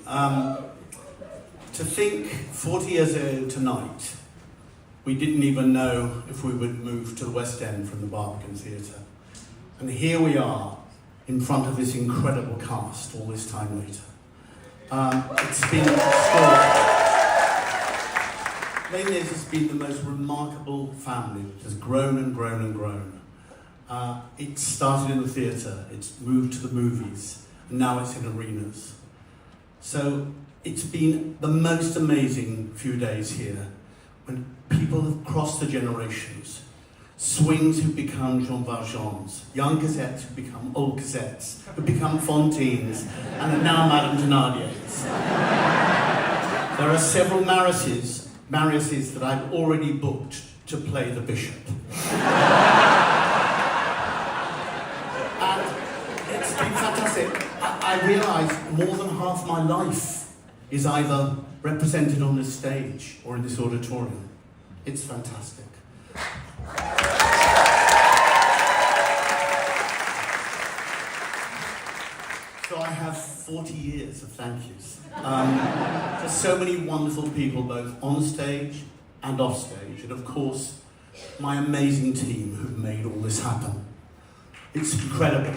To think 40 years ago tonight, we didn't even know if we would move to the West End from the Barbican Theatre. And here we are, in front of this incredible cast all this time later. It's been extraordinary. Les Mis has been the most remarkable family that has grown and grown and grown. It started in the theatre, it's moved to the movies, and now it's in arenas. So it's been the most amazing few days here, when people have crossed the generations. Swings who've become Jean Valjeans, young Cazettes who've become old Cazettes, who've become Fontines, and are now Madame Thénardiers. There are several Mariuses that I've already booked to play the bishop. And it's been fantastic. I realise more than half my life is either represented on this stage or in this auditorium. It's fantastic. So I have 40 years of thank yous. To so many wonderful people, both on stage and off stage, and of course, my amazing team who've made all this happen. It's incredible.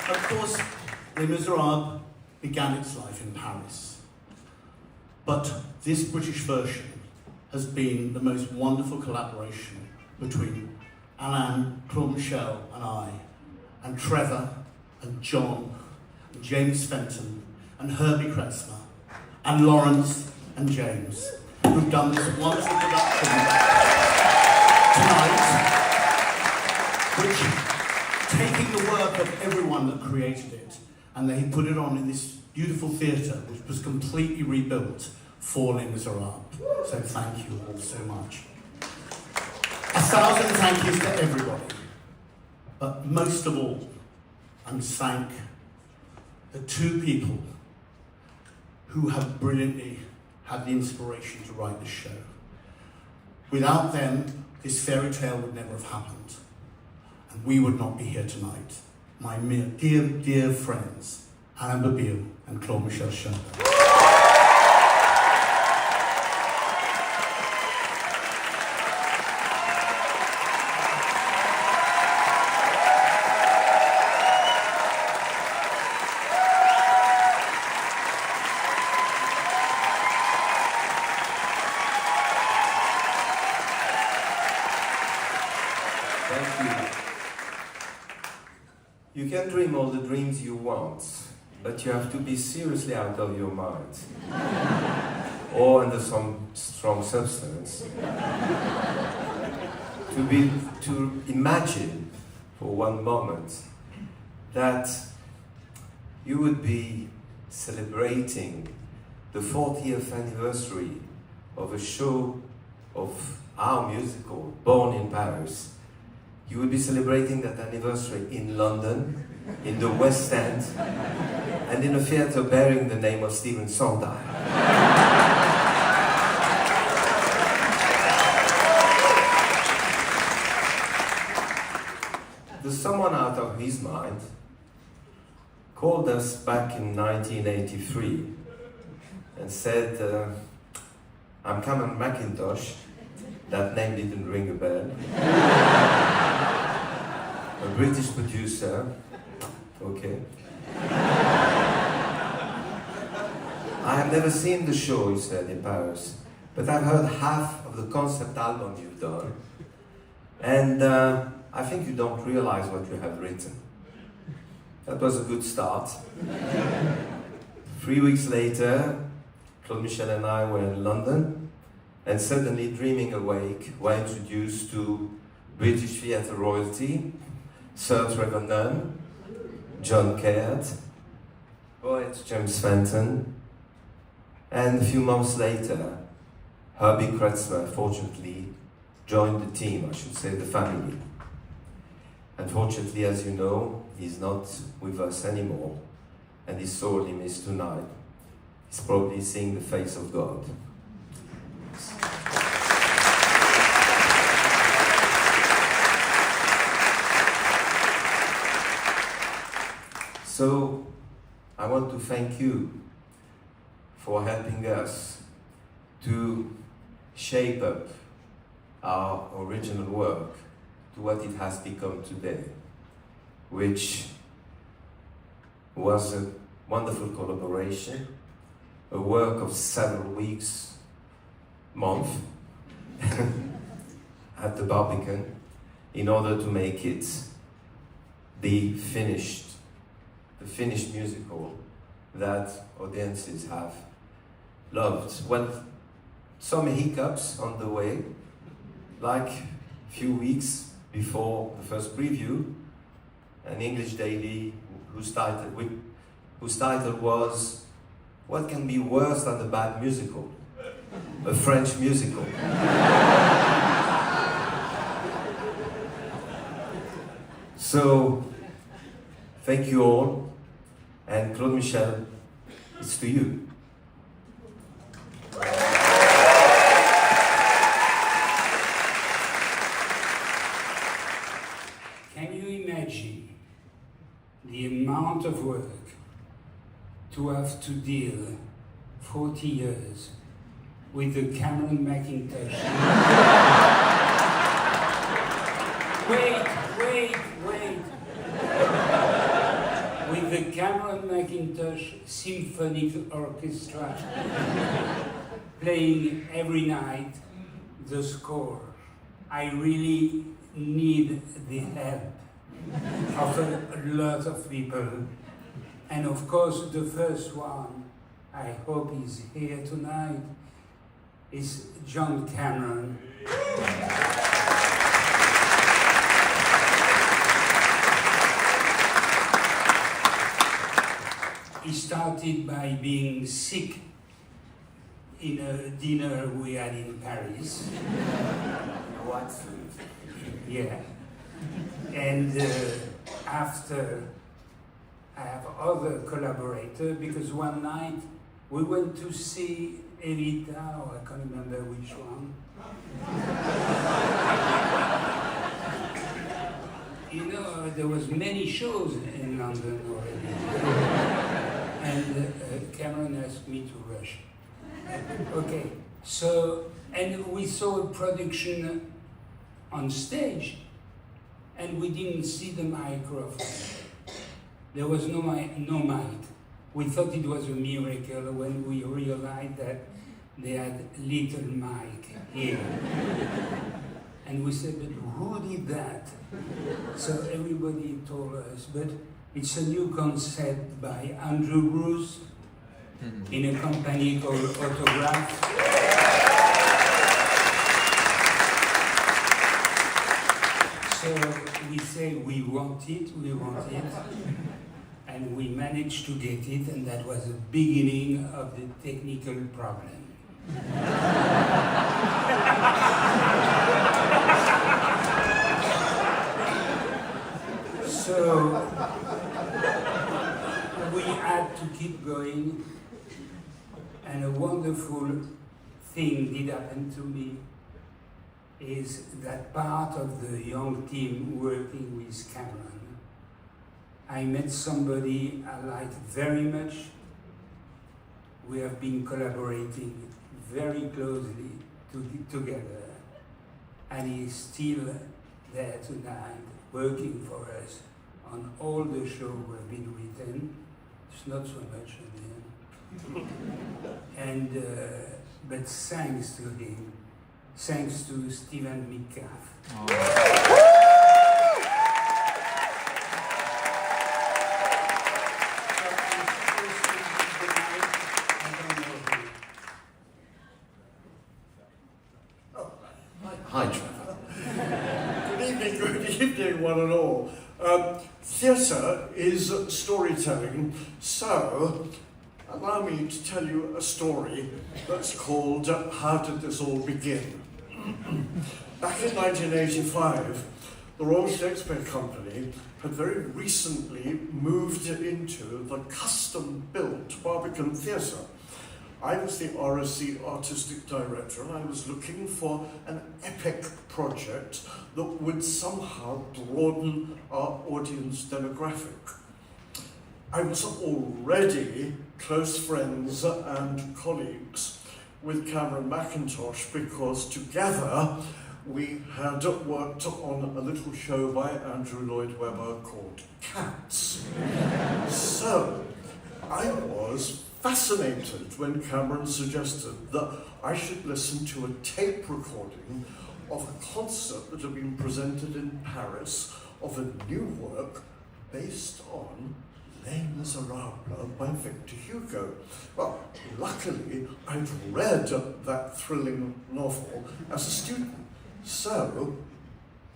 Of course, Les Miserables began its life in Paris. But this British version has been the most wonderful collaboration between Alain, Claude Michel and I, and Trevor, and John, and James Fenton, and Herbie Kretzmer, and Lawrence and James, who've done this wonderful production tonight, which, taking the work of everyone that created it, and they put it on in this beautiful theatre, which was completely rebuilt for Les Miserables. So thank you all so much. 1,000 thank yous to everybody. But most of all, I must thank the two people who have brilliantly had the inspiration to write this show. Without them, this fairy tale would never have happened. And we would not be here tonight. My dear, dear friends, Alain Babille and Claude Michel Schoenberg. You can dream all the dreams you want, but you have to be seriously out of your mind, or under some strong substance, to imagine for one moment that you would be celebrating the 40th anniversary of a show of our musical, Born in Paris. You would be celebrating that anniversary in London, in the West End, and in a theatre bearing the name of Stephen Sondheim. The someone out of his mind called us back in 1983 and said, I'm Cameron Mackintosh. That name didn't ring a bell. A British producer, okay. I have never seen the show, he said, in Paris, but I've heard half of the concept album you've done, and I think you don't realize what you have written. That was a good start. 3 weeks later, Claude Michel and I were in London, and suddenly, dreaming awake, were introduced to British theatre royalty, Sir Trevor Nunn, John Caird, poet James Fenton, and a few months later, Herbie Kretzmer, fortunately, joined the team, I should say the family. Unfortunately, as you know, he's not with us anymore, and he's sorely missed tonight. He's probably seeing the face of God. So I want to thank you for helping us to shape up our original work to what it has become today, which was a wonderful collaboration, a work of several weeks, month, at the Barbican, in order to make it the finished musical that audiences have loved. Well, some hiccups on the way, like a few weeks before the first preview, an English daily whose title was "What Can Be Worse Than a Bad Musical?" A French musical. So, thank you all, and Claude Michel, it's to you. Can you imagine the amount of work to have to deal 40 years with the Cameron Macintosh? Wait. With the Cameron Macintosh Symphonic Orchestra playing every night the score. I really need the help of a lot of people. And of course, the first one, I hope he's here tonight, is John Cameron. He started by being sick in a dinner we had in Paris. What food? Yeah. And after, I have other collaborators, because one night we went to see Evita, or I can't remember which one. You know, there was many shows in London already. And Cameron asked me to rush. Okay, so, and we saw a production on stage, and we didn't see the microphone. There was no mic. We thought it was a miracle when we realized that they had little mic here. And we said, but who did that? So everybody told us, but it's a new concept by Andrew Bruce in a company called Autograph. So we said we want it, and we managed to get it, and that was the beginning of the technical problem. So we had to keep going, and a wonderful thing did happen to me, is that part of the young team working with Cameron, I met somebody I like very much. We have been collaborating very closely together, and he's still there tonight, working for us on all the shows we've been written. It's not so much of him. And, but thanks to him, thanks to Stephen Metcalf. Hi, Trevor. Good evening, one and all. Theatre is storytelling, so allow me to tell you a story that's called How Did This All Begin? Back in 1985, the Royal Shakespeare Company had very recently moved into the custom-built Barbican Theatre. I was the RSC artistic director, and I was looking for an epic project that would somehow broaden our audience demographic. I was already close friends and colleagues with Cameron McIntosh because together we had worked on a little show by Andrew Lloyd Webber called Cats. So I was fascinated when Cameron suggested that I should listen to a tape recording of a concert that had been presented in Paris of a new work based on Les Miserables by Victor Hugo. Well, luckily, I'd read that thrilling novel as a student. So,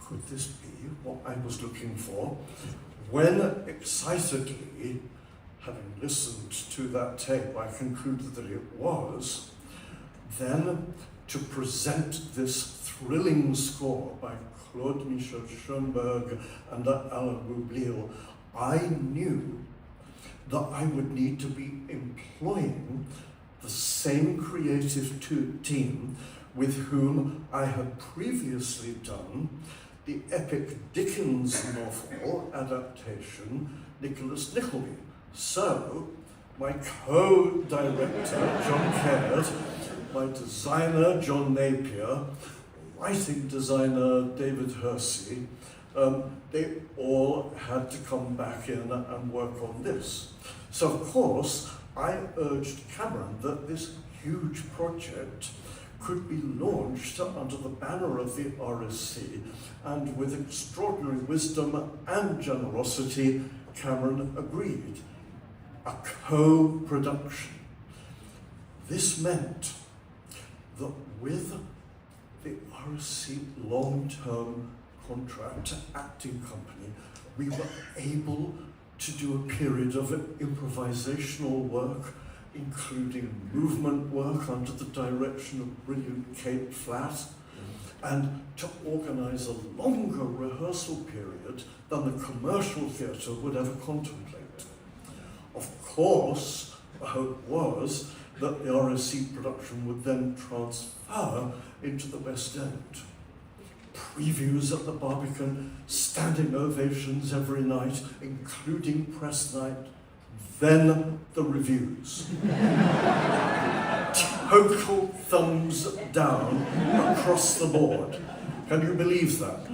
could this be what I was looking for? When excitedly, having listened to that tape, I concluded that it was, then to present this thrilling score by Claude Michel Schoenberg and Alain Boublil, I knew that I would need to be employing the same creative team with whom I had previously done the epic Dickens novel adaptation, Nicholas Nickleby. So, my co-director, John Caird, my designer, John Napier, lighting designer, David Hersey, they all had to come back in and work on this. So, of course, I urged Cameron that this huge project could be launched under the banner of the RSC, and with extraordinary wisdom and generosity, Cameron agreed. A co-production. This meant that with the RSC long-term contract acting company, we were able to do a period of improvisational work, including movement work under the direction of brilliant Kate Flatt, and to organise a longer rehearsal period than the commercial theatre would ever contemplate. Of course, the hope was that the RSC production would then transfer into the West End. Previews at the Barbican, standing ovations every night, including press night, then the reviews. Total thumbs down across the board. Can you believe that?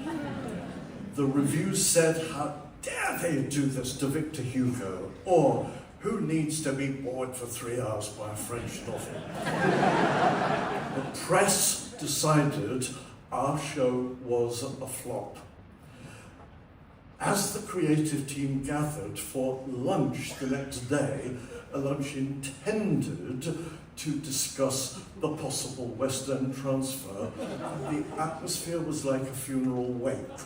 The reviews said, how dare they do this to Victor Hugo? Or, who needs to be bored for 3 hours by a French novel? The press decided our show was a flop. As the creative team gathered for lunch the next day, a lunch intended to discuss the possible West End transfer, the atmosphere was like a funeral wake.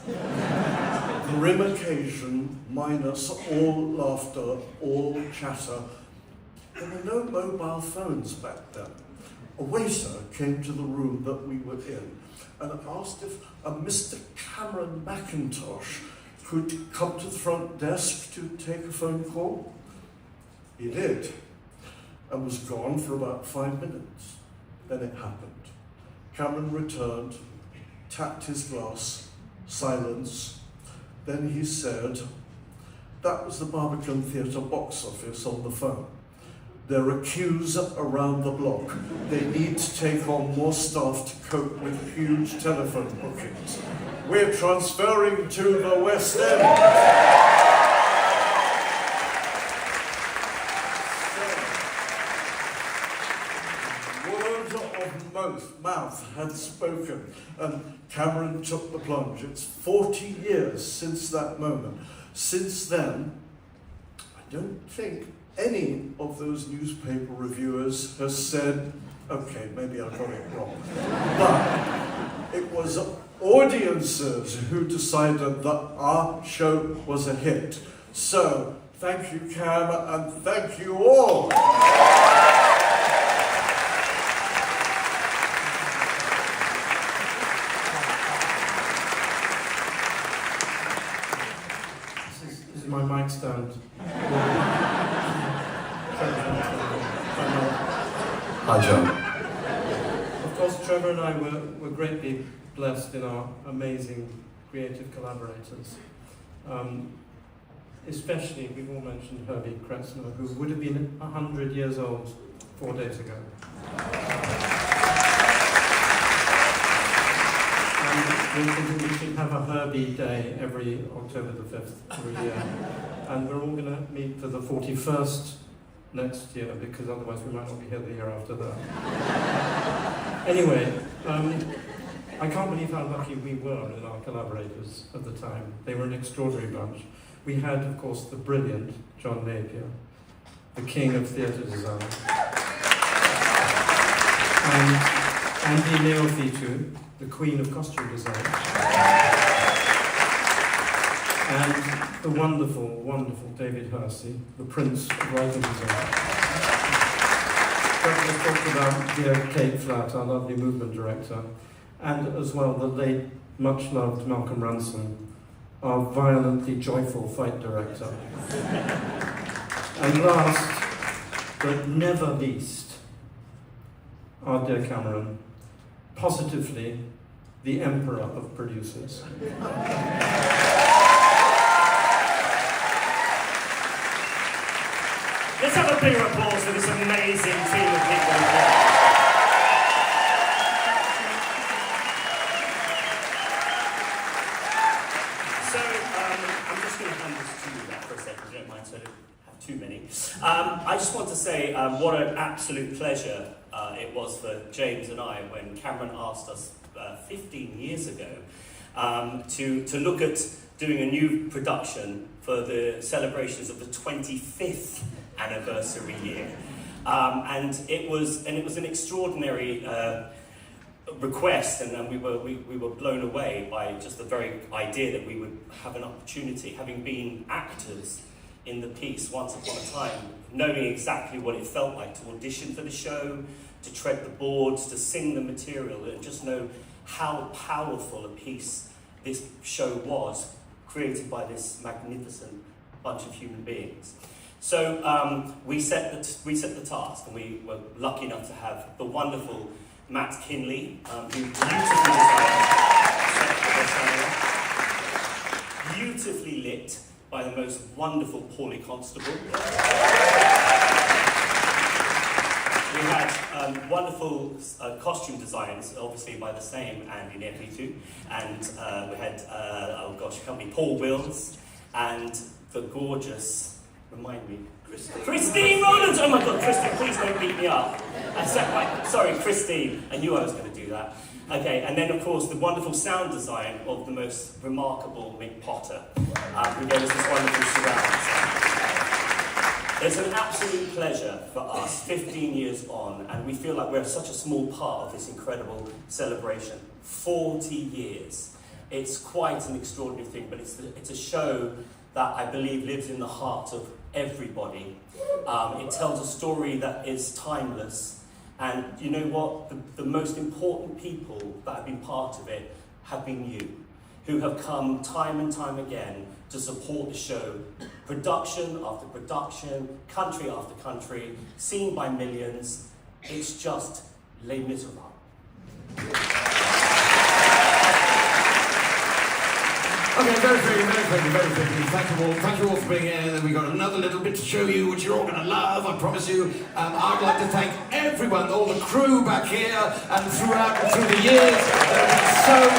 Grim occasion, minus all laughter, all chatter. There were no mobile phones back then. A waiter came to the room that we were in and asked if a Mr. Cameron McIntosh could come to the front desk to take a phone call. He did, and was gone for about 5 minutes. Then it happened. Cameron returned, tapped his glass, silence. Then he said, that was the Barbican Theatre box office on the phone. There are queues around the block. They need to take on more staff to cope with huge telephone bookings. We're transferring to the West End. Mouth had spoken, and Cameron took the plunge. It's 40 years since that moment. Since then, I don't think any of those newspaper reviewers has said, okay, maybe I got it wrong. But it was audiences who decided that our show was a hit. So, thank you, Cam, and thank you all. My mic stand. Hi, John. Of course, Trevor and I were greatly blessed in our amazing creative collaborators. especially, we've all mentioned Herbie Kretzner, who would have been 100 years old 4 days ago. And we're thinking we should have a Herbie Day every October the 5th every year. And we're all going to meet for the 41st next year, because otherwise we might not be here the year after that. Anyway, I can't believe how lucky we were in our collaborators at the time. They were an extraordinary bunch. We had, of course, the brilliant John Napier, the king of theatre design, and Andy Neophytou, the queen of costume design, and the wonderful, wonderful David Hersey, the prince of writing design. But we talked about dear Kate Flatt, our lovely movement director, and as well the late, much-loved Malcolm Ransom, our violently joyful fight director. And last, but never least, our dear Cameron, positively the emperor of producers. Let's have a big applause for this amazing team of people here. So, I'm just going to hand this to you for a second, if you don't mind, so I don't have too many. I just want to say what an absolute pleasure it was for James and I when Cameron asked us 15 years ago to look at doing a new production for the celebrations of the 25th anniversary year. And it was an extraordinary request, and we were blown away by just the very idea that we would have an opportunity, having been actors in the piece once upon a time, knowing exactly what it felt like to audition for the show, to tread the boards, to sing the material, and just know how powerful a piece this show was, created by this magnificent bunch of human beings. So we set the task, and we were lucky enough to have the wonderful Matt Kinley, who beautifully lit by the most wonderful Paulie Constable. We had wonderful costume designs, obviously by the same Andy Neophytou, and we had, Paul Wills, and the gorgeous, remind me, Christine Rollins! Oh my God, Christine, please don't beat me up. Sorry, Christine, I knew I was going to do that. Okay, and then of course the wonderful sound design of the most remarkable Mick Potter, who gave us this wonderful surround sound. It's an absolute pleasure for us, 15 years on, and we feel like we're such a small part of this incredible celebration. 40 years. It's quite an extraordinary thing, but it's a show that I believe lives in the heart of everybody. It tells a story that is timeless, and you know what? The most important people that have been part of it have been you, who have come time and time again to support the show, production after production, country after country, seen by millions. It's just Les Miserables. Okay, very quickly. Thank you all for being here. We've got another little bit to show you, which you're all going to love, I promise you. I'd like to thank everyone, all the crew back here and through the years that have been so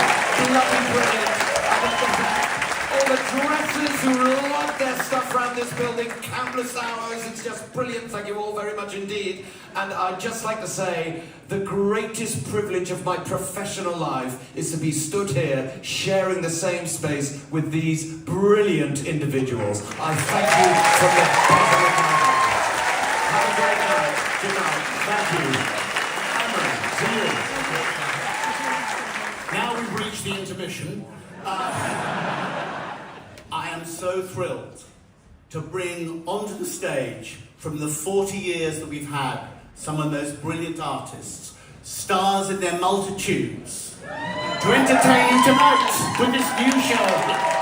bloody brilliant. I'd like to thank all the dressers who love their stuff around this building, countless hours. It's just brilliant. Thank you all very much indeed. And I'd just like to say, the greatest privilege of my professional life is to be stood here sharing the same space with these brilliant individuals. I thank you from the bottom of my heart. Have a great night. Good night. Thank you. Now we've reached the intermission. I am so thrilled to bring onto the stage, from the 40 years that we've had, some of those brilliant artists, stars in their multitudes, to entertain you tonight with this new show.